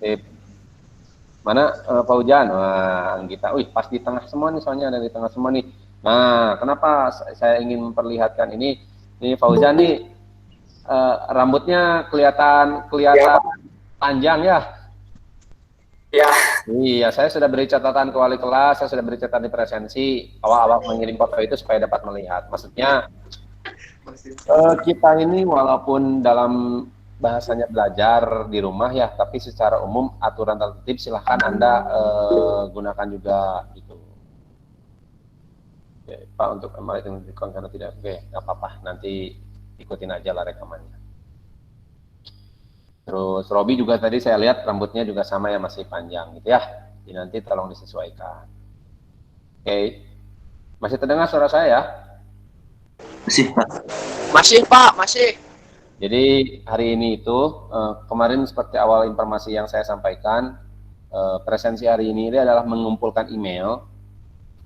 Sip. Mana Fauzan? Wah, Anggita. Wih, pas di tengah semua nih, soalnya ada di tengah semua nih. Nah, kenapa saya ingin memperlihatkan ini? Ini Fauzan nih, rambutnya kelihatan Ya, kelihatan Pak. panjang ya. Ya. Iya, saya sudah beri catatan ke wali kelas, saya sudah beri catatan di presensi, awal-awal mengirim foto itu supaya dapat melihat. Maksudnya, kita ini walaupun dalam bahasanya belajar di rumah ya, tapi secara umum aturan tertib silahkan Anda gunakan juga gitu. Oke, Pak, untuk kemarin itu karena tidak, oke, nggak apa-apa, nanti ikutin aja lah rekamannya. Terus Robi juga tadi saya lihat rambutnya juga sama ya, masih panjang gitu ya. Jadi nanti tolong disesuaikan. Oke, masih terdengar suara saya ya? Masih, Pak. Masih, Pak. Masih. Jadi hari ini itu kemarin seperti awal informasi yang saya sampaikan, presensi hari ini adalah mengumpulkan email.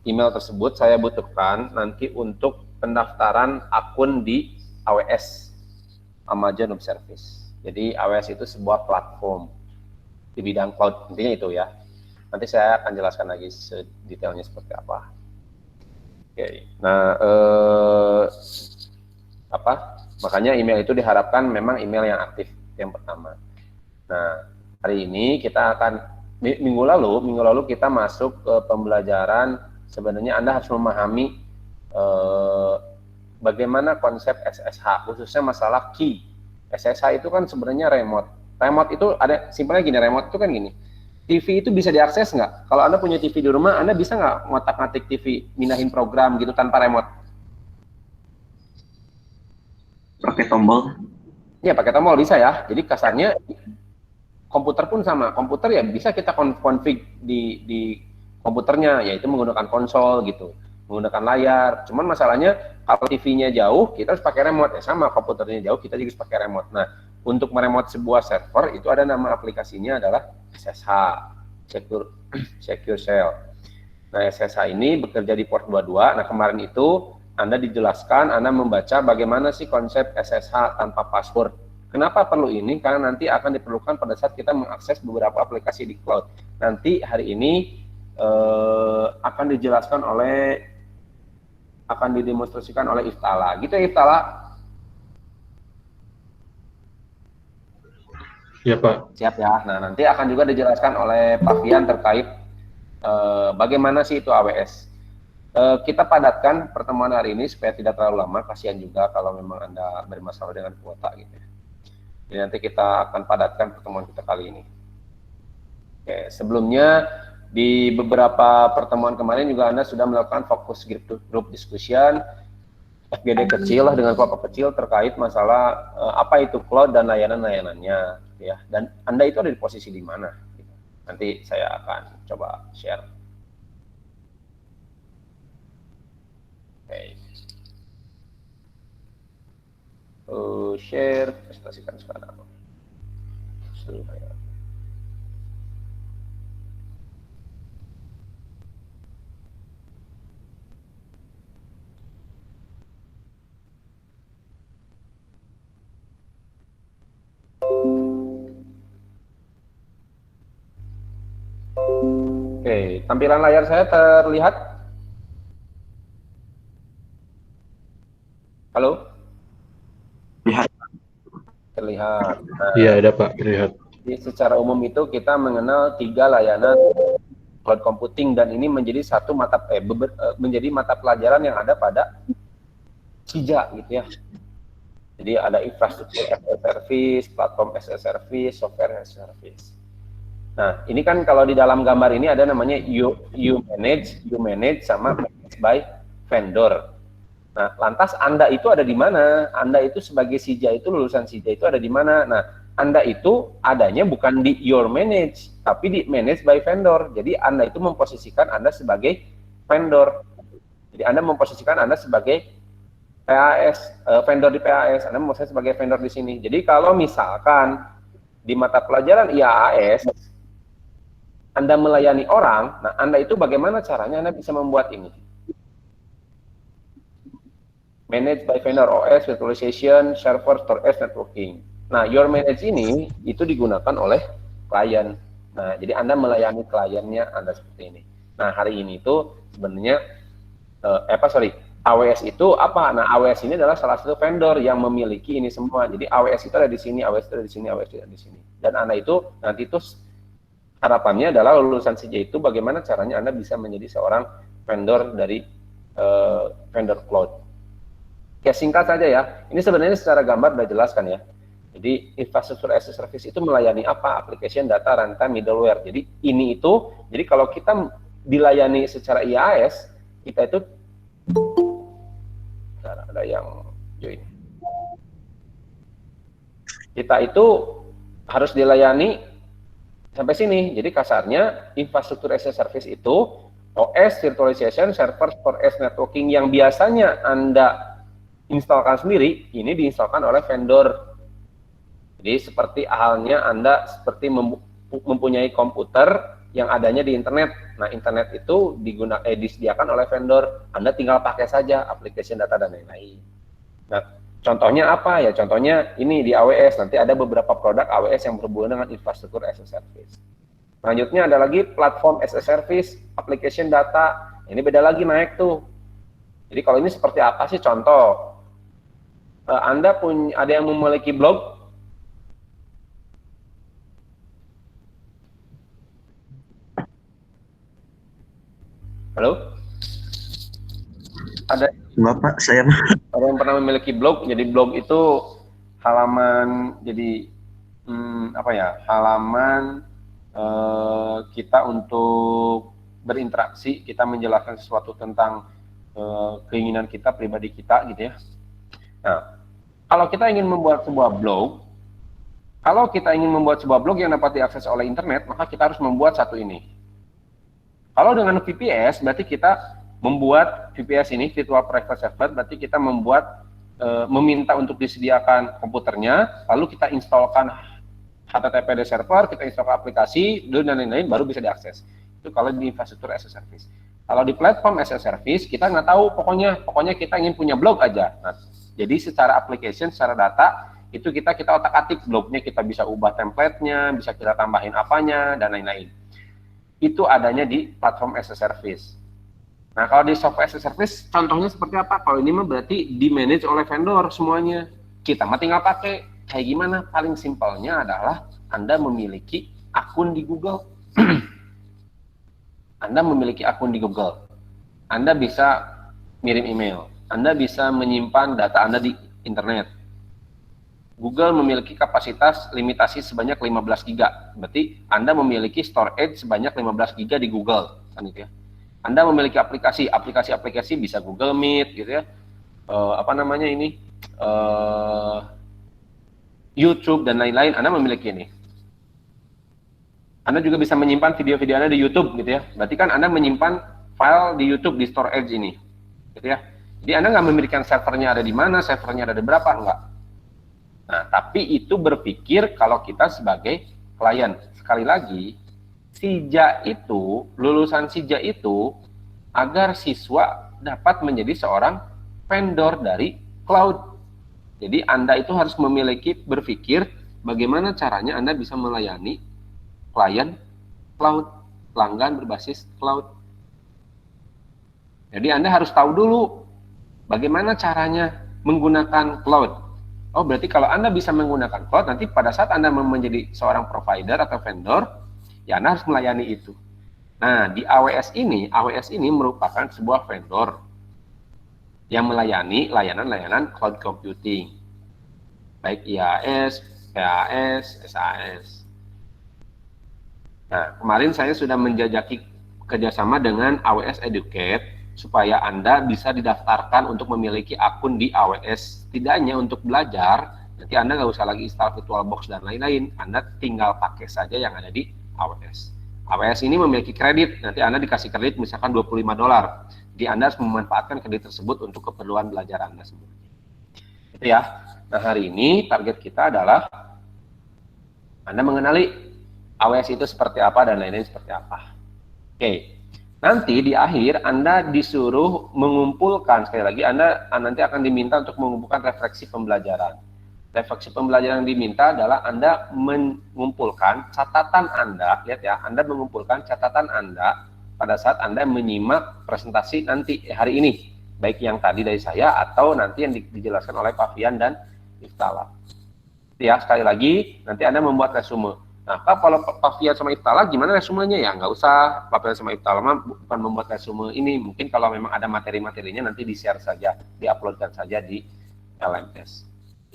Email tersebut saya butuhkan nanti untuk pendaftaran akun di AWS, Amazon Web Service. Jadi AWS itu sebuah platform di bidang cloud, intinya itu ya. Nanti saya akan jelaskan lagi sedetailnya seperti apa. Oke, nah makanya email itu diharapkan memang email yang aktif yang pertama. Nah, hari ini kita akan minggu lalu kita masuk ke pembelajaran. Sebenarnya Anda harus memahami bagaimana konsep SSH, khususnya masalah key. SSH itu kan sebenarnya remote. Remote itu ada simpelnya gini, remote itu kan gini. TV itu bisa diakses nggak? Kalau Anda punya TV di rumah, Anda bisa nggak ngotak-ngatik TV, minahin program gitu tanpa remote? Pakai tombol. Ya, pakai tombol bisa ya. Jadi kasarnya komputer pun sama. Komputer ya bisa kita config di komputernya, yaitu menggunakan konsol gitu, menggunakan layar. Cuman masalahnya kalau TV-nya jauh, kita harus pakai remote. Ya sama, komputernya jauh, kita juga harus pakai remote. Nah, untuk meremote sebuah server, itu ada nama aplikasinya adalah SSH, Secure Shell. Nah, SSH ini bekerja di port 22. Nah, kemarin itu Anda dijelaskan, Anda membaca bagaimana sih konsep SSH tanpa password. Kenapa perlu ini? Karena nanti akan diperlukan pada saat kita mengakses beberapa aplikasi di cloud. Nanti hari ini akan dijelaskan akan didemonstrasikan oleh Iftala. Gitu ya Iftala? Ya Pak. Siap ya. Nah, nanti akan juga dijelaskan oleh Pak Fian terkait bagaimana sih itu AWS. Kita padatkan pertemuan hari ini supaya tidak terlalu lama. Kasihan juga kalau memang Anda bermasalah dengan kuota gitu ya. Jadi nanti kita akan padatkan pertemuan kita kali ini. Oke, sebelumnya di beberapa pertemuan kemarin juga Anda sudah melakukan fokus group discussion, FGD kecil lah dengan kelompok kecil terkait masalah apa itu cloud dan layanan-layanannya, ya. Dan Anda itu ada di posisi di mana? Gitu. Nanti saya akan coba share. Oke. Share, presentasikan sekarang. Oke, tampilan layar saya terlihat? Halo? Lihat. Terlihat. Iya, ada Pak, terlihat. Jadi secara umum itu kita mengenal 3 layanan cloud computing dan ini menjadi menjadi mata pelajaran yang ada pada CIJA gitu ya. Jadi ada infrastruktur as a service, platform as a service, software as a service. Nah, ini kan kalau di dalam gambar ini ada namanya you manage sama manage by vendor. Nah, lantas Anda itu ada di mana? Anda itu sebagai CIJA itu, lulusan CIJA itu ada di mana? Nah, Anda itu adanya bukan di your manage, tapi di manage by vendor. Jadi Anda itu memposisikan Anda sebagai vendor. Jadi Anda memposisikan Anda sebagai PAS, vendor di PAS. Anda memposisikan sebagai vendor di sini. Jadi kalau misalkan di mata pelajaran IAAS, Anda melayani orang, nah Anda itu bagaimana caranya Anda bisa membuat ini? Manage by vendor OS, virtualization, server, storage, networking. Nah, your manage ini itu digunakan oleh klien. Nah, jadi Anda melayani kliennya Anda seperti ini. Nah, hari ini itu sebenarnya AWS itu apa? Nah, AWS ini adalah salah satu vendor yang memiliki ini semua. Jadi AWS itu ada di sini, AWS itu ada di sini, AWS itu ada di sini. Dan Anda itu nanti itu harapannya adalah lulusan CJ itu bagaimana caranya Anda bisa menjadi seorang vendor dari vendor cloud. Ya singkat saja ya. Ini sebenarnya secara gambar sudah jelaskan ya. Jadi infrastruktur as a service itu melayani apa? Application, data, runtime, middleware. Jadi ini itu, jadi kalau kita dilayani secara IaaS, kita itu ada yang join. Kita itu harus dilayani sampai sini. Jadi kasarnya infrastruktur as a service itu OS, virtualization, server, storage, networking yang biasanya Anda instalkan sendiri, ini diinstalkan oleh vendor. Jadi seperti halnya Anda seperti mempunyai komputer yang adanya di internet. Nah, internet itu disediakan oleh vendor. Anda tinggal pakai saja application, data, dan lain-lain. Nah, contohnya apa ya? Contohnya ini di AWS. Nanti ada beberapa produk AWS yang berhubungan dengan infrastruktur as a service. Selanjutnya ada lagi platform as a service, application data. Ini beda lagi naik tuh. Jadi kalau ini seperti apa sih contoh? Anda ada yang memiliki blog? Halo? Ada Bapak, saya yang pernah memiliki blog? Jadi blog itu halaman, jadi halaman kita untuk berinteraksi, kita menjelaskan sesuatu tentang keinginan kita, pribadi kita, gitu ya. Nah, kalau kita ingin membuat sebuah blog, yang dapat diakses oleh internet, maka kita harus membuat satu ini. Kalau dengan VPS, berarti kita membuat VPS ini, Virtual Private Server, berarti kita meminta untuk disediakan komputernya, lalu kita installkan HTTPD server, kita installkan aplikasi, dan lain-lain, baru bisa diakses. Itu kalau di infrastruktur as a service. Kalau di platform as a service, kita nggak tahu, pokoknya kita ingin punya blog aja. Nah, jadi secara application, secara data, itu kita otak-atik blognya, kita bisa ubah template-nya, bisa kita tambahin apanya, dan lain-lain. Itu adanya di platform as a service. Nah, kalau di software as a service, contohnya seperti apa? Kalau ini mah berarti di-manage oleh vendor semuanya. Kita mah tinggal pakai. Kayak gimana? Paling simpelnya adalah Anda memiliki akun di Google. Anda memiliki akun di Google. Anda bisa ngirim email. Anda bisa menyimpan data Anda di internet. Google memiliki kapasitas limitasi sebanyak 15 GB. Berarti Anda memiliki storage sebanyak 15 GB di Google, kan gitu ya. Anda memiliki aplikasi bisa Google Meet gitu ya. YouTube dan lain-lain, Anda memiliki ini. Anda juga bisa menyimpan video-video Anda di YouTube gitu ya. Berarti kan Anda menyimpan file di YouTube di storage ini. Gitu ya. Jadi Anda nggak memikirkan servernya ada di mana, servernya ada di berapa, enggak. Nah, tapi itu berpikir kalau kita sebagai klien. Sekali lagi, lulusan SIJA itu agar siswa dapat menjadi seorang vendor dari cloud. Jadi Anda itu harus berpikir bagaimana caranya Anda bisa melayani klien cloud, pelanggan berbasis cloud. Jadi Anda harus tahu dulu bagaimana caranya menggunakan cloud. Oh, berarti kalau Anda bisa menggunakan cloud, nanti pada saat Anda menjadi seorang provider atau vendor, ya Anda harus melayani itu. Nah, di AWS ini merupakan sebuah vendor yang melayani layanan-layanan cloud computing. Baik IaaS, PaaS, SaaS. Nah, kemarin saya sudah menjajaki kerjasama dengan AWS Educate, supaya Anda bisa didaftarkan untuk memiliki akun di AWS. Tidak hanya untuk belajar, nanti Anda nggak usah lagi install VirtualBox dan lain-lain. Anda tinggal pakai saja yang ada di AWS. AWS ini memiliki kredit, nanti Anda dikasih kredit misalkan $25. Jadi Anda harus memanfaatkan kredit tersebut untuk keperluan belajar Anda semuanya. Itu ya. Nah, hari ini target kita adalah Anda mengenali AWS itu seperti apa dan lain-lain seperti apa. Oke. Nanti di akhir Anda disuruh mengumpulkan, sekali lagi Anda nanti akan diminta untuk mengumpulkan refleksi pembelajaran. Refleksi pembelajaran yang diminta adalah Anda mengumpulkan catatan Anda, lihat ya, Anda mengumpulkan catatan Anda pada saat Anda menyimak presentasi nanti hari ini, baik yang tadi dari saya atau nanti yang dijelaskan oleh Pak Fian dan Iftala. Ya, sekali lagi, nanti Anda membuat resume. Nah, Pak, kalau Pak Fian sama Iftala, gimana resumenya ya? Nggak usah, Pak Fian sama Iftala bukan membuat resume ini. Mungkin kalau memang ada materi-materinya, nanti di-share saja, di-uploadkan saja di LMS.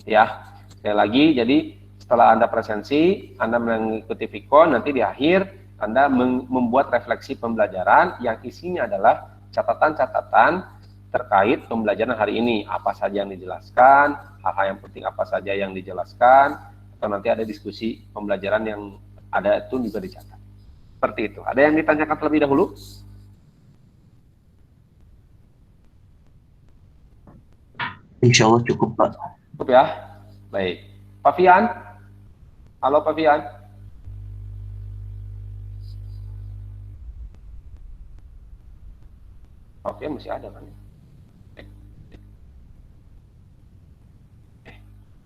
Ya, sekali lagi, jadi setelah Anda presensi, Anda mengikuti Vicon, nanti di akhir Anda membuat refleksi pembelajaran yang isinya adalah catatan-catatan terkait pembelajaran hari ini, apa saja yang dijelaskan, hal-hal yang penting apa saja yang dijelaskan, atau nanti ada diskusi pembelajaran yang ada itu juga dicatat. Seperti itu. Ada yang ditanyakan terlebih dahulu? Insya Allah cukup, Pak. Cukup ya? Baik. Pak Fian? Halo Pak Fian? Oke, masih ada kan?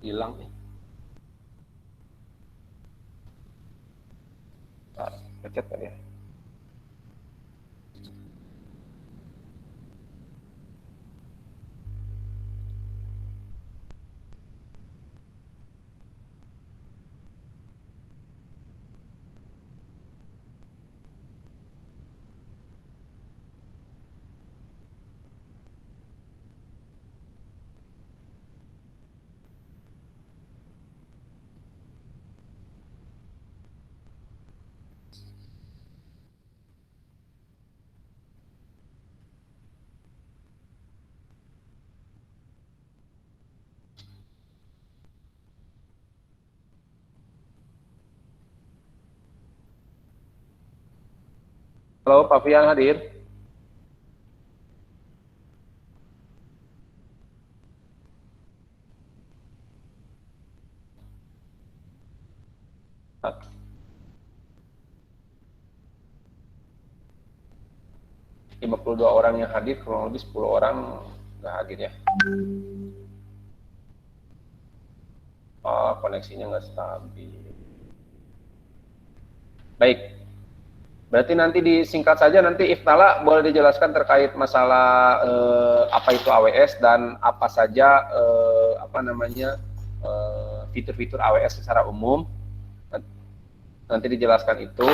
Hilang nih. Pencet kali ya. Halo, Pak Fian hadir? Lima 52 orang yang hadir, kurang lebih 10 orang nggak hadir ya. Oh, koneksinya nggak stabil. Baik. Berarti nanti disingkat saja, nanti Iftala boleh dijelaskan terkait masalah apa itu AWS dan apa saja fitur-fitur AWS secara umum. Nanti dijelaskan itu.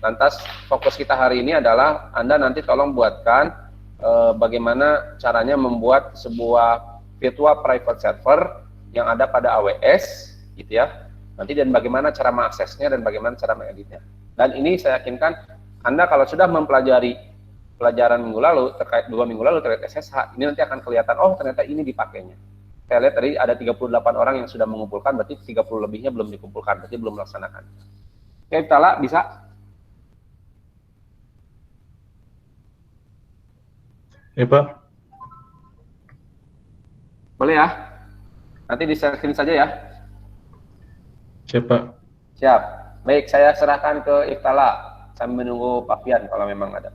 Lantas fokus kita hari ini adalah Anda nanti tolong buatkan bagaimana caranya membuat sebuah virtual private server yang ada pada AWS, gitu ya. Nanti dan bagaimana cara mengaksesnya dan bagaimana cara mengeditnya. Dan ini saya yakinkan Anda kalau sudah mempelajari pelajaran minggu lalu, 2 minggu lalu terkait SSH, ini nanti akan kelihatan, oh ternyata ini dipakainya. Saya lihat tadi ada 38 orang yang sudah mengumpulkan, berarti 30 lebihnya belum dikumpulkan, berarti belum melaksanakan. Oke, Tala, bisa? Ya, Pak. Boleh ya? Nanti di-share screen saja ya. Siap, Pak. Siap. Baik, saya serahkan ke Iftala. Sambil menunggu Pak Fian kalau memang ada.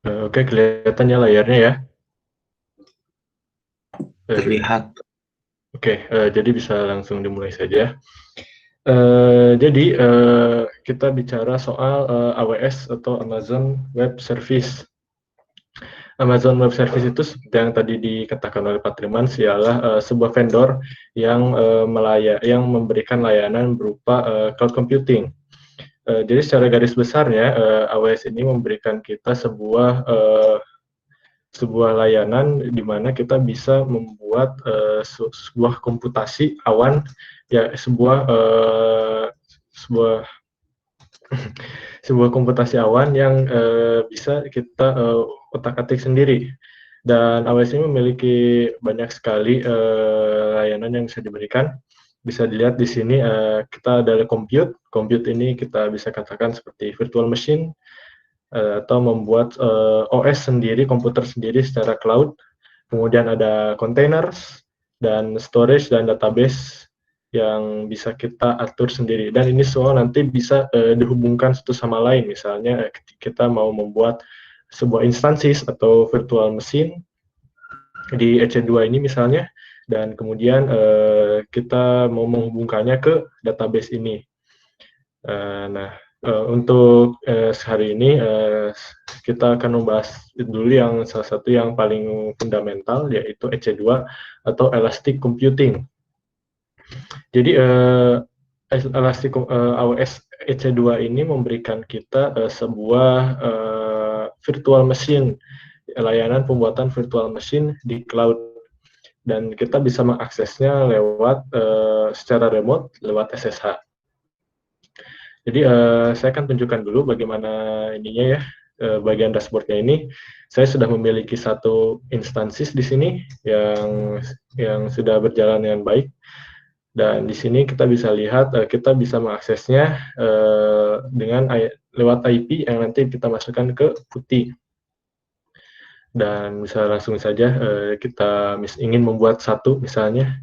Oke, kelihatannya layarnya ya. Terlihat. Oke, jadi bisa langsung dimulai saja. Jadi kita bicara soal AWS atau Amazon Web Service. Amazon Web Service itu seperti yang tadi dikatakan oleh Pak Triman, ialah sebuah vendor yang memberikan layanan berupa cloud computing. Jadi secara garis besarnya AWS ini memberikan kita sebuah layanan di mana kita bisa membuat sebuah komputasi awan, ya sebuah komputasi awan yang bisa kita otak-atik sendiri. Dan AWS ini memiliki banyak sekali layanan yang bisa diberikan. bisa dilihat di sini kita ada compute. Compute ini kita bisa katakan seperti virtual machine atau membuat OS sendiri, komputer sendiri secara cloud. Kemudian ada containers dan storage dan database yang bisa kita atur sendiri. Dan ini semua nanti bisa dihubungkan satu sama lain. Misalnya kita mau membuat sebuah instansis atau virtual machine di EC2 ini misalnya, dan kemudian kita mau menghubungkannya ke database ini. Untuk hari ini kita akan membahas dulu yang salah satu yang paling fundamental, yaitu EC2 atau Elastic Computing. Jadi AWS EC2 ini memberikan kita sebuah virtual machine, layanan pembuatan virtual machine di cloud, dan kita bisa mengaksesnya lewat secara remote lewat SSH. Jadi saya akan tunjukkan dulu bagaimana ininya ya, bagian dashboardnya ini. Saya sudah memiliki satu instansis di sini yang sudah berjalan dengan baik, dan di sini kita bisa lihat kita bisa mengaksesnya dengan lewat IP yang nanti kita masukkan ke PuTTY. Dan bisa langsung saja kita ingin membuat satu misalnya.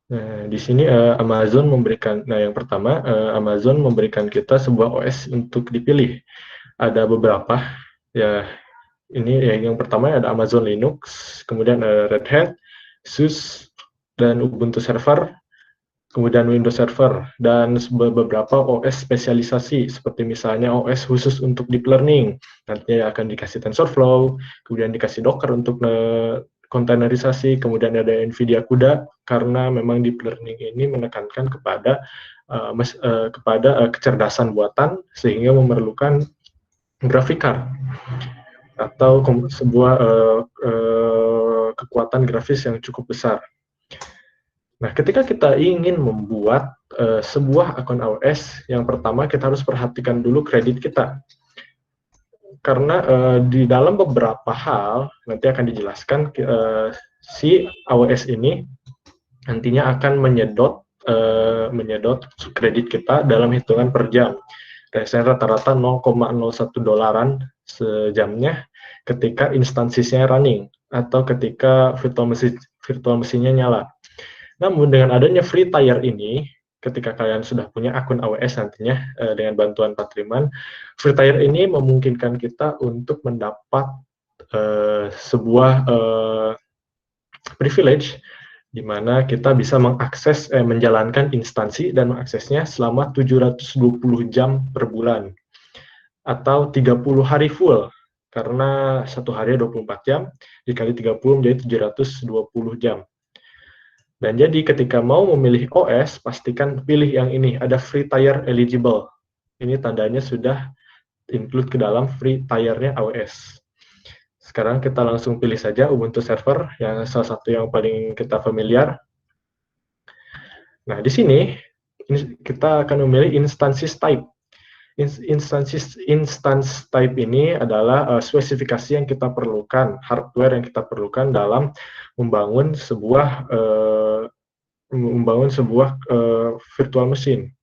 Nah, di sini Amazon memberikan, yang pertama Amazon memberikan kita sebuah OS untuk dipilih. Ada beberapa, ya ini yang pertama ada Amazon Linux, kemudian Red Hat, SUSE, dan Ubuntu Server, kemudian Windows Server, dan beberapa OS spesialisasi, seperti misalnya OS khusus untuk deep learning, nantinya akan dikasih TensorFlow, kemudian dikasih Docker untuk kontainerisasi, kemudian ada NVIDIA CUDA, karena memang deep learning ini menekankan kepada kecerdasan buatan, sehingga memerlukan graphic card, atau sebuah kekuatan grafis yang cukup besar. Nah, ketika kita ingin membuat sebuah akun AWS, yang pertama kita harus perhatikan dulu kredit kita. Karena di dalam beberapa hal, nanti akan dijelaskan, si AWS ini nantinya akan menyedot kredit kita dalam hitungan per jam. Biasanya rata-rata 0,01 dolaran sejamnya ketika instansinya running, atau ketika virtual mesinnya nyala. Namun dengan adanya free tier ini, ketika kalian sudah punya akun AWS nantinya dengan bantuan Patriman, free tier ini memungkinkan kita untuk mendapat sebuah privilege di mana kita bisa mengakses, menjalankan instansi dan mengaksesnya selama 720 jam per bulan, atau 30 hari full, karena satu hari 24 jam, dikali 30 menjadi 720 jam. Dan jadi ketika mau memilih OS, pastikan pilih yang ini, ada free tier eligible. Ini tandanya sudah include ke dalam free tier-nya AWS. Sekarang kita langsung pilih saja Ubuntu Server, yang salah satu yang paling kita familiar. Nah, di sini kita akan memilih instances type. Instance type ini adalah spesifikasi yang kita perlukan, hardware yang kita perlukan dalam membangun sebuah virtual machine.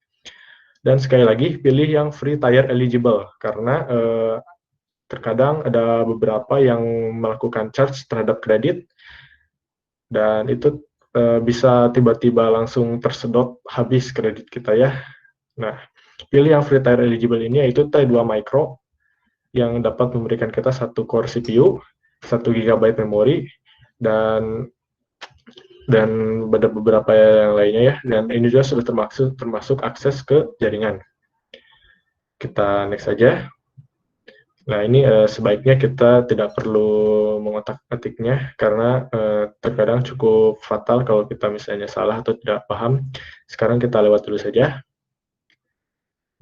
Dan sekali lagi pilih yang free tier eligible, karena terkadang ada beberapa yang melakukan charge terhadap kredit, dan itu bisa tiba-tiba langsung tersedot habis kredit kita ya. Nah, pilih yang free tier eligible ini, yaitu T2 Micro, yang dapat memberikan kita 1 core CPU, 1 GB memori, dan ada beberapa yang lainnya ya, dan ini juga sudah termasuk akses ke jaringan. Kita next saja. Nah, ini sebaiknya kita tidak perlu mengotak-atiknya, karena terkadang cukup fatal kalau kita misalnya salah atau tidak paham. Sekarang kita lewat dulu saja.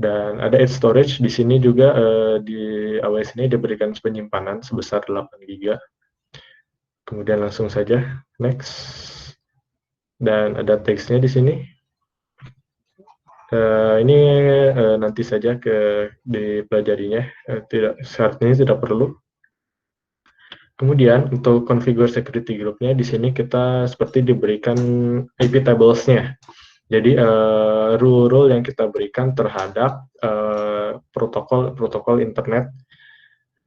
Dan ada edge storage di sini juga, di AWS ini diberikan penyimpanan sebesar 8 GB. Kemudian langsung saja next. Dan ada teksnya di sini. Ini nanti saja dipelajarinya, saat ini tidak perlu. Kemudian untuk configure security groupnya di sini kita seperti diberikan IP tablesnya. Jadi rule-rule yang kita berikan terhadap protokol internet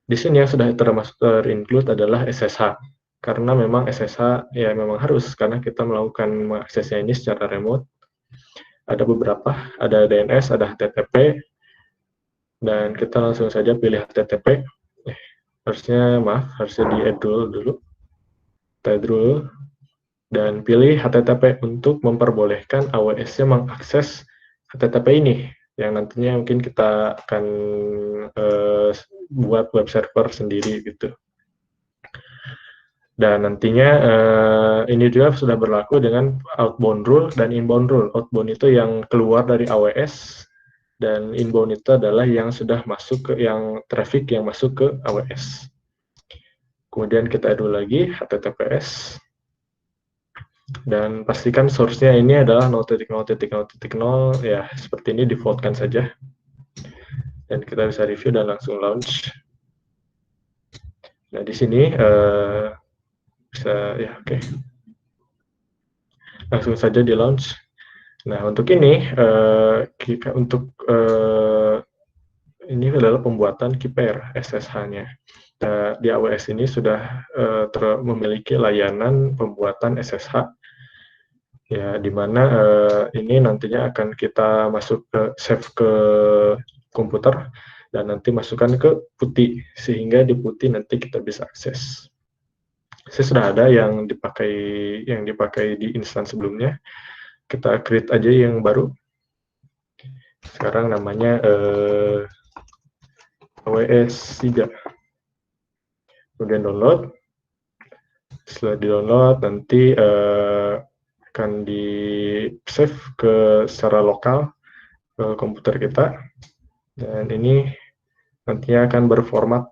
di sini yang sudah termasuk terinclude adalah SSH. Karena memang SSH ya memang harus karena kita melakukan mengaksesnya ini secara remote. Ada beberapa, ada DNS, ada HTTP, dan kita langsung saja pilih HTTP. Harusnya di-add dulu. Kita add dulu. Dan pilih HTTP untuk memperbolehkan AWS-nya mengakses HTTP ini. Yang nantinya mungkin kita akan buat web server sendiri gitu. Dan nantinya ini juga sudah berlaku dengan outbound rule dan inbound rule. Outbound itu yang keluar dari AWS, dan inbound itu adalah yang sudah masuk ke traffic yang masuk ke AWS. Kemudian kita add lagi HTTPS, dan pastikan source-nya ini adalah 0.0.0.0, ya seperti ini, defaultkan saja. Dan kita bisa review dan langsung launch. Nah di sini bisa ya oke. Langsung saja di launch. Nah untuk ini ini adalah pembuatan key pair SSH-nya. Di AWS ini sudah memiliki layanan pembuatan SSH, ya, di mana ini nantinya akan kita save ke komputer dan nanti masukkan ke PuTTY, sehingga di PuTTY nanti kita bisa akses. Saya sudah ada yang dipakai di instance sebelumnya. Kita create aja yang baru. Sekarang namanya AWS 3. Kemudian download. Setelah di-download nanti akan di-save secara lokal ke komputer kita. Dan ini nantinya akan berformat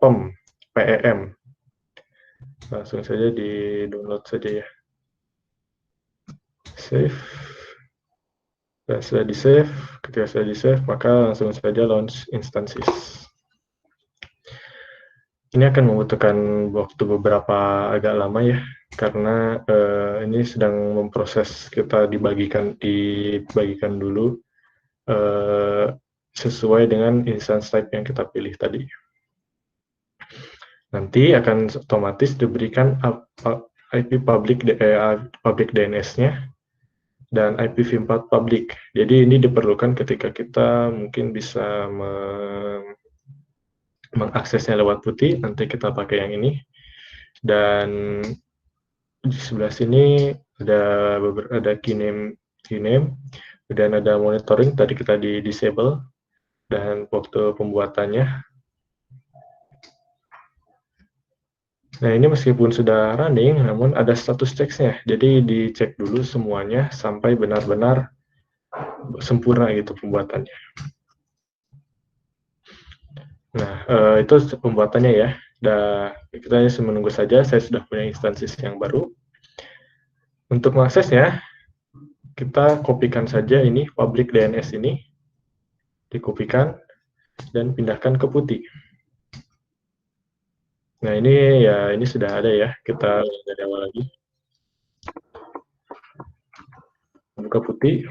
PEM. Langsung saja di-download saja ya. Save. Dan sudah di-save. Ketika sudah di-save, maka langsung saja launch instances. Ini akan membutuhkan waktu beberapa agak lama ya, karena ini sedang memproses, kita dibagikan dulu sesuai dengan instance type yang kita pilih tadi. Nanti akan otomatis diberikan IP public DNS-nya dan IPv4 public. Jadi ini diperlukan ketika kita mungkin bisa mengaksesnya lewat PuTTY, nanti kita pakai yang ini. Dan di sebelah sini ada key name, dan ada monitoring, tadi kita di disable, dan waktu pembuatannya. Nah ini meskipun sudah running, namun ada status checksnya, jadi dicek dulu semuanya sampai benar-benar sempurna gitu pembuatannya. Nah, itu pembuatannya ya. Kita hanya menunggu saja, saya sudah punya instansis yang baru. Untuk mengaksesnya, kita kopikan saja ini, public DNS ini, dikopikan, dan pindahkan ke PuTTY. Nah, ini sudah ada ya, kita dari awal lagi. Buka PuTTY.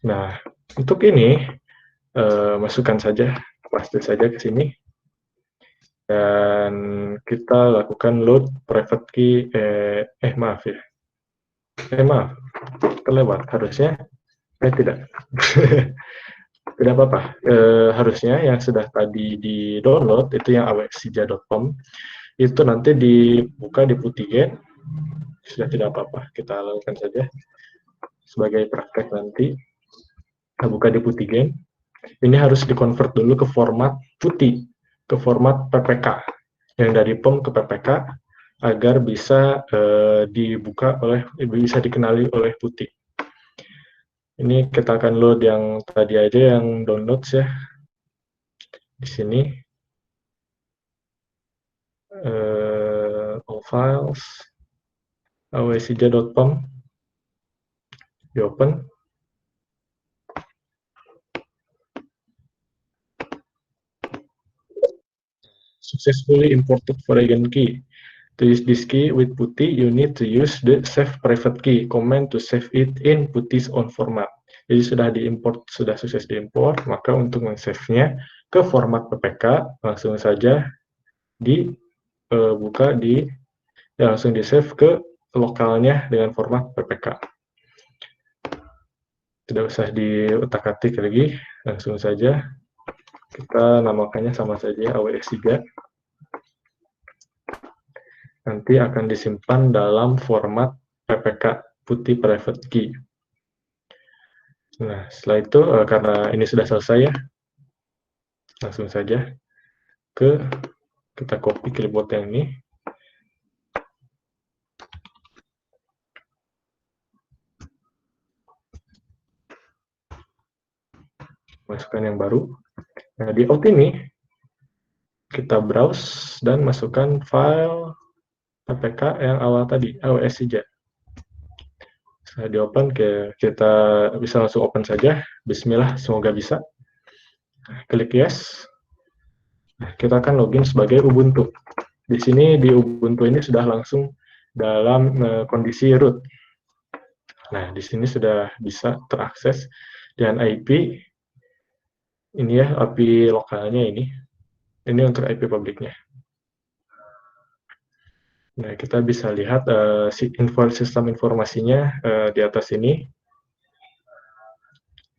Nah, untuk ini, masukkan saja, paste saja ke sini, dan kita lakukan load private key, maaf, terlewat, harusnya, tidak, tidak apa-apa, harusnya yang sudah tadi di download, itu yang awsija.com, itu nanti dibuka di PuTTY, sudah tidak apa-apa, kita lakukan saja, sebagai praktek nanti, kita buka di PuTTY. Ini harus dikonvert dulu ke format PuTTY, ke format PPK, yang dari POM ke PPK, agar bisa bisa dikenali oleh PuTTY. Ini kita akan load yang tadi aja, yang downloads ya. Di sini, all files, awsija.com, di open. successfully imported foreign key. To use this key with PuTTY, you need to use the save private key command to save it in PuTTY's own format. Jadi sudah diimport, sudah sukses diimport, maka untuk men-save-nya ke format PPK langsung saja dibuka langsung di-save ke lokalnya dengan format PPK. Tidak usah diutak-atik lagi, langsung saja kita namakannya sama saja AWS3. Nanti akan disimpan dalam format PPK PuTTY private key. Nah, setelah itu karena ini sudah selesai ya, langsung saja kita copy clipboard yang ini. Masukkan yang baru. Nah, di out ini kita browse dan masukkan file PPK yang awal tadi, AWS3. Setelah di open, kita bisa langsung open saja. Bismillah, semoga bisa. Klik yes. Kita akan login sebagai Ubuntu. Di sini di Ubuntu ini sudah langsung dalam kondisi root. Nah, di sini sudah bisa terakses dengan IP. Ini ya, IP lokalnya ini. Ini untuk IP publiknya. Nah, kita bisa lihat sistem informasinya di atas ini.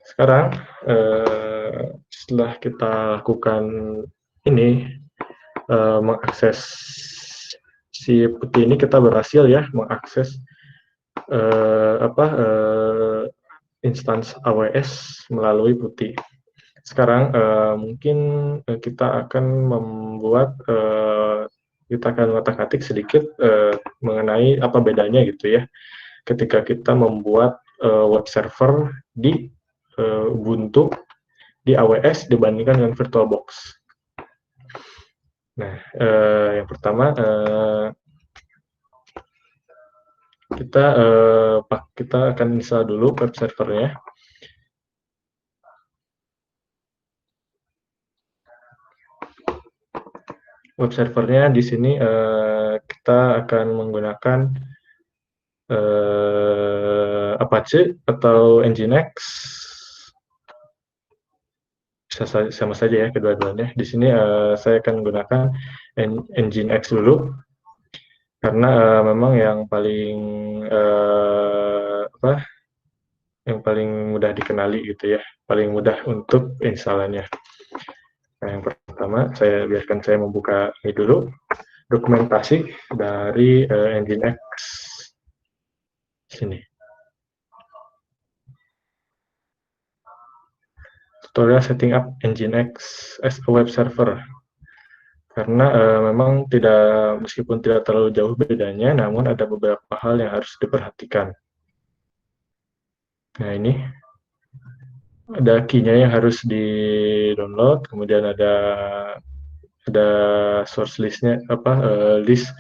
Sekarang, setelah kita lakukan ini, mengakses si PuTTY ini, kita berhasil ya mengakses instance AWS melalui PuTTY. Sekarang mungkin kita akan membuat kita akan ngotak-atik sedikit mengenai apa bedanya gitu ya ketika kita membuat web server di Ubuntu di AWS dibandingkan dengan VirtualBox. Nah, yang pertama kita akan install dulu web servernya. Web servernya di sini kita akan menggunakan Apache atau Nginx. Bisa sama saja ya kedua-duanya. Di sini saya akan menggunakan Nginx dulu karena memang yang paling mudah dikenali gitu ya, paling mudah untuk instalannya. Nah, yang pertama biarkan saya membuka ini dulu dokumentasi dari Nginx sini. Tutorial setting up Nginx as a web server. Karena memang meskipun tidak terlalu jauh bedanya, namun ada beberapa hal yang harus diperhatikan. Nah, ini ada key-nya yang harus di-download, kemudian ada source list-nya, list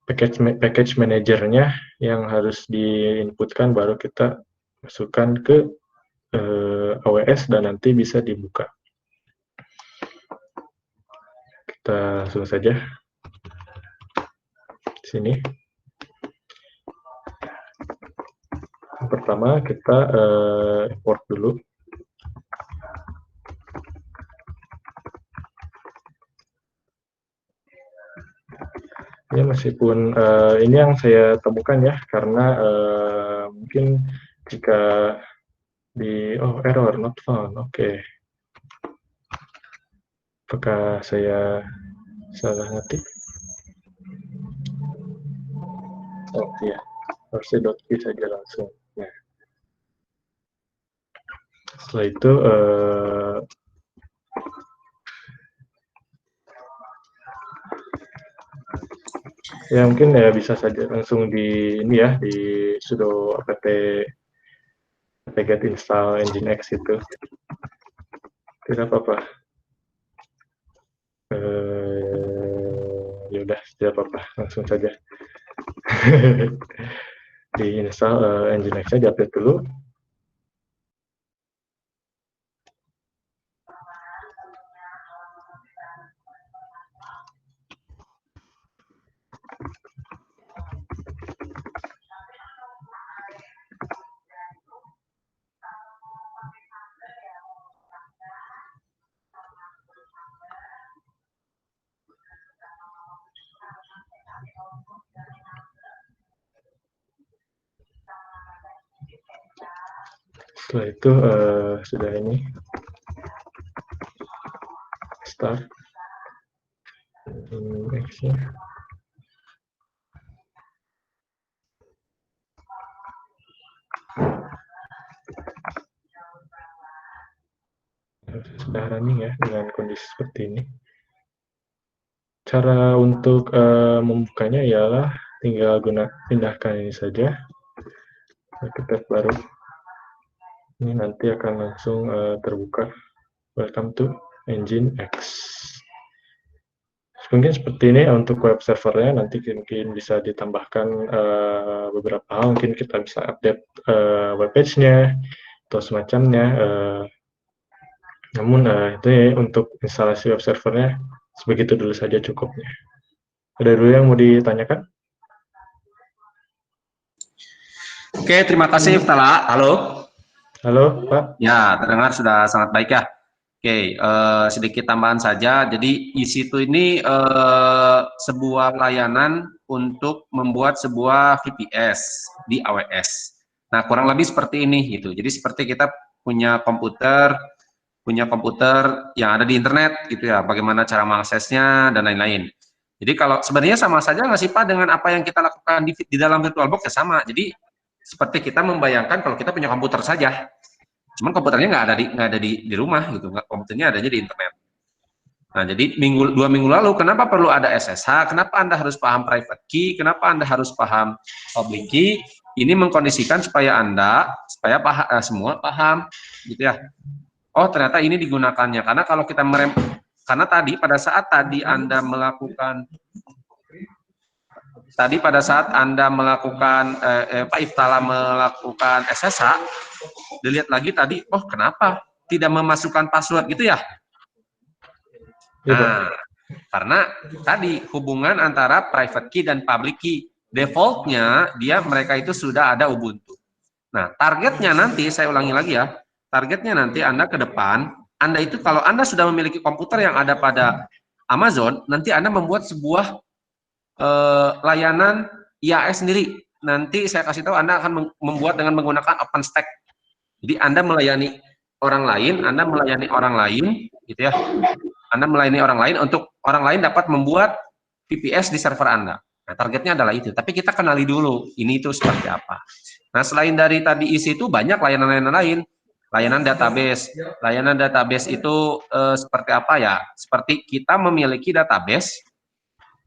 package manager-nya yang harus di-inputkan, baru kita masukkan ke AWS dan nanti bisa dibuka. Kita langsung saja di sini. Yang pertama kita import dulu. Ini meskipun ini yang saya temukan ya, karena mungkin jika error not found, oke. Apakah saya salah ngetik? Oh iya, harusnya .p saja langsung. Nah, setelah itu ya mungkin ya bisa saja langsung di ini ya, di sudo apt get install Nginx itu. Tidak apa-apa. Ya udah, tidak apa-apa, langsung saja. Di install Nginx-nya, di-update dulu. Setelah itu sudah ini start next-nya. Sudah running ya dengan kondisi seperti ini. Cara untuk membukanya ialah tinggal pindahkan ini saja ke tab baru. Ini nanti akan langsung terbuka. Welcome to Nginx. Mungkin seperti ini untuk web servernya, nanti mungkin bisa ditambahkan beberapa hal, mungkin kita bisa update web page-nya atau semacamnya. Namun itu ya, untuk instalasi web servernya sebegitu dulu saja cukupnya. Ada dulu yang mau ditanyakan? Oke, terima kasih Tala. Halo. Halo, Pak. Ya, terdengar sudah sangat baik ya. Oke, sedikit tambahan saja. Jadi EC2 ini sebuah layanan untuk membuat sebuah VPS di AWS. Nah, kurang lebih seperti ini gitu. Jadi seperti kita punya komputer yang ada di internet gitu ya. Bagaimana cara mengaksesnya dan lain-lain. Jadi kalau sebenarnya sama saja nggak sih Pak dengan apa yang kita lakukan di dalam VirtualBox ya sama. Jadi seperti kita membayangkan kalau kita punya komputer saja. Cuman komputernya nggak ada di rumah gitu, komputernya adanya di internet. Nah, jadi 2 minggu lalu, kenapa perlu ada SSH? Kenapa Anda harus paham private key? Kenapa Anda harus paham public key? Ini mengkondisikan supaya semua paham, gitu ya. Oh, ternyata ini digunakannya. Karena kalau kita karena tadi pada saat Anda melakukan Pak Iftala melakukan SSH, dilihat lagi tadi, oh kenapa tidak memasukkan password gitu ya? Nah, karena tadi hubungan antara private key dan public key, defaultnya mereka itu sudah ada Ubuntu. Nah, targetnya nanti, saya ulangi lagi ya, targetnya nanti Anda ke depan, Anda itu kalau Anda sudah memiliki komputer yang ada pada Amazon, nanti Anda membuat sebuah layanan IaaS sendiri. Nanti saya kasih tahu Anda akan membuat dengan menggunakan OpenStack. Jadi Anda melayani orang lain, gitu ya. Anda melayani orang lain untuk orang lain dapat membuat VPS di server Anda. Nah, targetnya adalah itu. Tapi kita kenali dulu ini itu seperti apa. Nah, selain dari tadi isi itu banyak layanan-layanan lain. Layanan database. Layanan database itu seperti apa ya? Seperti kita memiliki database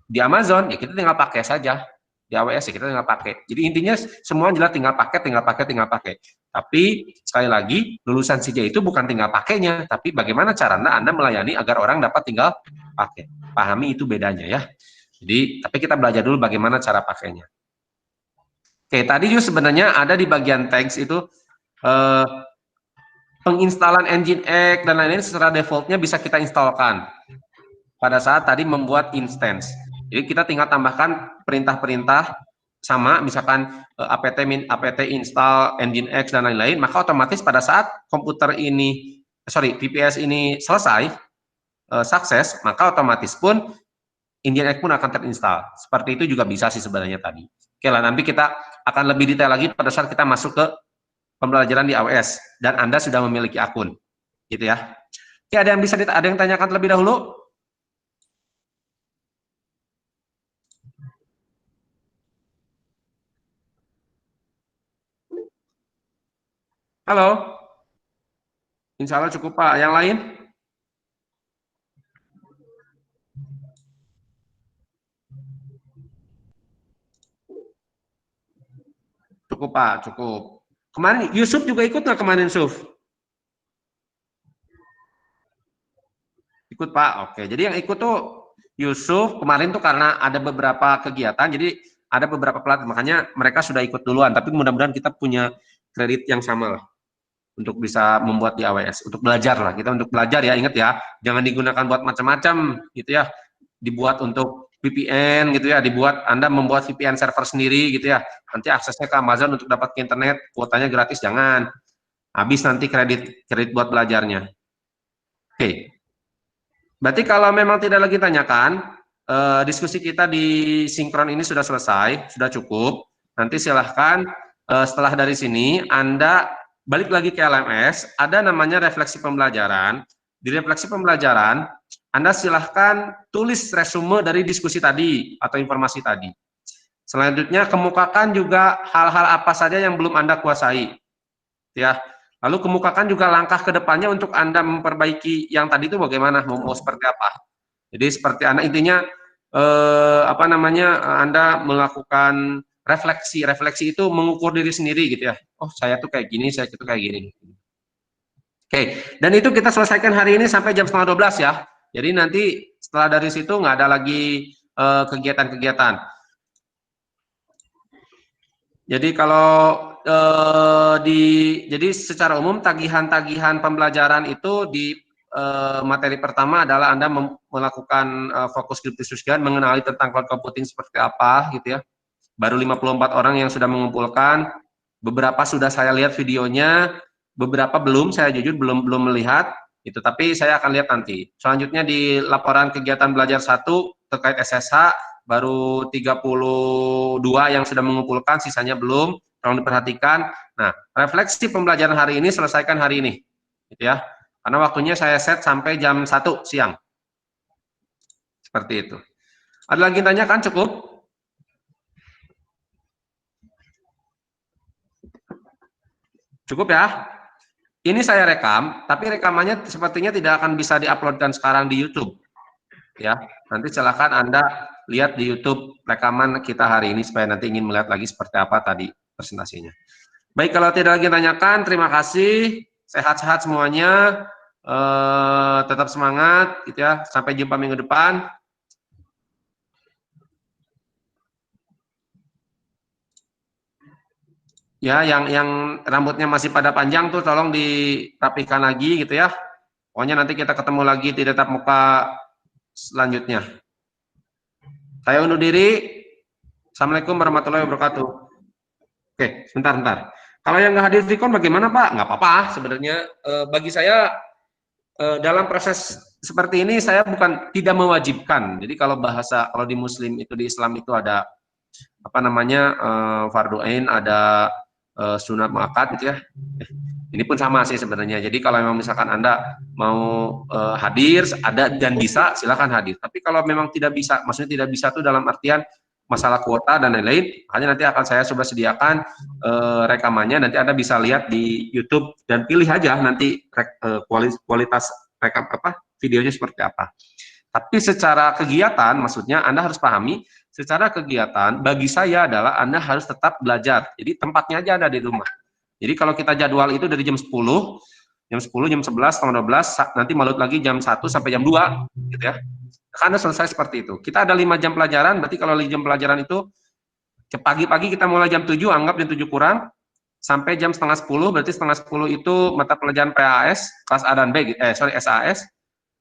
di Amazon, ya kita tinggal pakai saja. Di AWS ya kita tinggal pakai. Jadi intinya semua jelas tinggal pakai. Tapi sekali lagi lulusan CJ itu bukan tinggal pakainya, tapi bagaimana caranya Anda melayani agar orang dapat tinggal pakai. Pahami itu bedanya ya. Jadi tapi kita belajar dulu bagaimana cara pakainya. Oke, tadi juga sebenarnya ada di bagian teks itu penginstalan Nginx dan lain-lain secara defaultnya bisa kita instalkan pada saat tadi membuat instance. Jadi kita tinggal tambahkan perintah-perintah sama, misalkan apt install Nginx dan lain-lain, maka otomatis pada saat VPS ini selesai, sukses, maka otomatis pun Nginx pun akan terinstall. Seperti itu juga bisa sih sebenarnya tadi. Oke lah, nanti kita akan lebih detail lagi pada saat kita masuk ke pembelajaran di AWS dan Anda sudah memiliki akun, gitu ya. Oke, ada yang tanyakan terlebih dahulu? Halo? Insya Allah cukup Pak. Yang lain? Cukup Pak, cukup. Kemarin Yusuf juga ikut nggak kemarin Yusuf? Ikut Pak, oke. Jadi yang ikut tuh Yusuf kemarin tuh karena ada beberapa kegiatan, jadi ada beberapa pelatih, makanya mereka sudah ikut duluan. Tapi mudah-mudahan kita punya kredit yang sama lah untuk bisa membuat di AWS, untuk belajar lah. Kita untuk belajar ya, ingat ya, jangan digunakan buat macam-macam gitu ya. Dibuat untuk VPN gitu ya, Anda membuat VPN server sendiri gitu ya. Nanti aksesnya ke Amazon untuk dapat ke internet, kuotanya gratis, jangan. Habis nanti kredit buat belajarnya. Oke. Berarti kalau memang tidak lagi tanyakan, diskusi kita di sinkron ini sudah selesai, sudah cukup. Nanti silahkan setelah dari sini Anda balik lagi ke LMS, ada namanya refleksi pembelajaran. Di refleksi pembelajaran, Anda silahkan tulis resume dari diskusi tadi atau informasi tadi. Selanjutnya, kemukakan juga hal-hal apa saja yang belum Anda kuasai. Ya. Lalu kemukakan juga langkah ke depannya untuk Anda memperbaiki yang tadi itu bagaimana, mau seperti apa. Jadi seperti Anda intinya Anda melakukan refleksi itu mengukur diri sendiri gitu ya. Oh, saya tuh kayak gini, saya tuh kayak gini. Oke, dan itu kita selesaikan hari ini sampai jam 11:30 ya. Jadi nanti setelah dari situ nggak ada lagi kegiatan-kegiatan. Jadi kalau jadi secara umum tagihan-tagihan pembelajaran itu di materi pertama adalah Anda melakukan fokus diskusikan mengenali tentang cloud computing seperti apa gitu ya. Baru 54 orang yang sudah mengumpulkan, beberapa sudah saya lihat videonya, beberapa belum, saya jujur belum melihat itu, tapi saya akan lihat nanti. Selanjutnya di laporan kegiatan belajar 1 terkait SSH baru 32 yang sudah mengumpulkan, sisanya belum, tolong diperhatikan. Nah, refleksi pembelajaran hari ini selesaikan hari ini gitu ya. Karena waktunya saya set sampai jam 1 siang. Seperti itu. Ada lagi tanya kan? Cukup? Cukup ya? Ini saya rekam, tapi rekamannya sepertinya tidak akan bisa diuploadkan sekarang di YouTube. Ya, nanti silakan Anda lihat di YouTube rekaman kita hari ini supaya nanti ingin melihat lagi seperti apa tadi presentasinya. Baik, kalau tidak lagi tanyakan, terima kasih. Sehat-sehat semuanya. Tetap semangat gitu ya. Sampai jumpa minggu depan. Ya, yang rambutnya masih pada panjang tuh tolong dirapikan lagi gitu ya. Pokoknya nanti kita ketemu lagi di tatap muka selanjutnya. Saya undur diri. Assalamualaikum warahmatullahi wabarakatuh. Oke, sebentar. Kalau yang nggak hadir Vicon bagaimana Pak? Nggak apa-apa sebenarnya. Bagi saya dalam proses seperti ini saya bukan tidak mewajibkan. Jadi kalau di Muslim itu, di Islam itu ada apa namanya fardu ain, ada sunat muakkad gitu ya. Ini pun sama sih sebenarnya. Jadi kalau memang misalkan Anda mau hadir, ada dan bisa, silakan hadir. Tapi kalau memang tidak bisa, maksudnya tidak bisa itu dalam artian masalah kuota dan lain-lain, hanya nanti akan saya coba sediakan rekamannya, nanti Anda bisa lihat di YouTube dan pilih aja nanti kualitas rekam videonya seperti apa. Tapi secara kegiatan, maksudnya Anda harus pahami, secara kegiatan bagi saya adalah Anda harus tetap belajar. Jadi tempatnya aja ada di rumah. Jadi kalau kita jadwal itu dari jam 10, jam 11, setengah 12, nanti malut lagi jam 1 sampai jam 2, gitu ya. Karena selesai seperti itu. Kita ada 5 jam pelajaran, berarti kalau 5 jam pelajaran itu, pagi-pagi kita mulai jam 7, anggap jam 7 kurang, sampai jam setengah 10, berarti setengah 10 itu mata pelajaran PAS, kelas A dan B, SAS,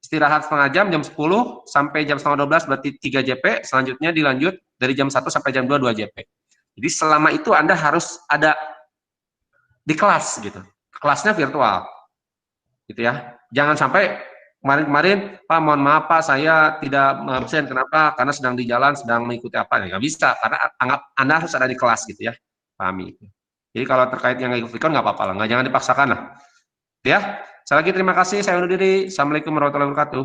istirahat setengah jam, jam 10, sampai jam setengah 12, berarti 3 JP, selanjutnya dilanjut dari jam 1 sampai jam 2, 2 JP. Jadi selama itu Anda harus ada di kelas, gitu. Kelasnya virtual, gitu ya. Jangan sampai kemarin-kemarin, Pak mohon maaf Pak, saya tidak absen, kenapa? Karena sedang di jalan, sedang mengikuti apa, ya nggak bisa, karena anggap Anda harus ada di kelas gitu ya, pahami. Jadi kalau terkait yang ikut Vicon nggak apa-apa lah, nggak, jangan dipaksakan lah. Ya, sekali lagi terima kasih, saya undur diri. Assalamualaikum warahmatullahi wabarakatuh.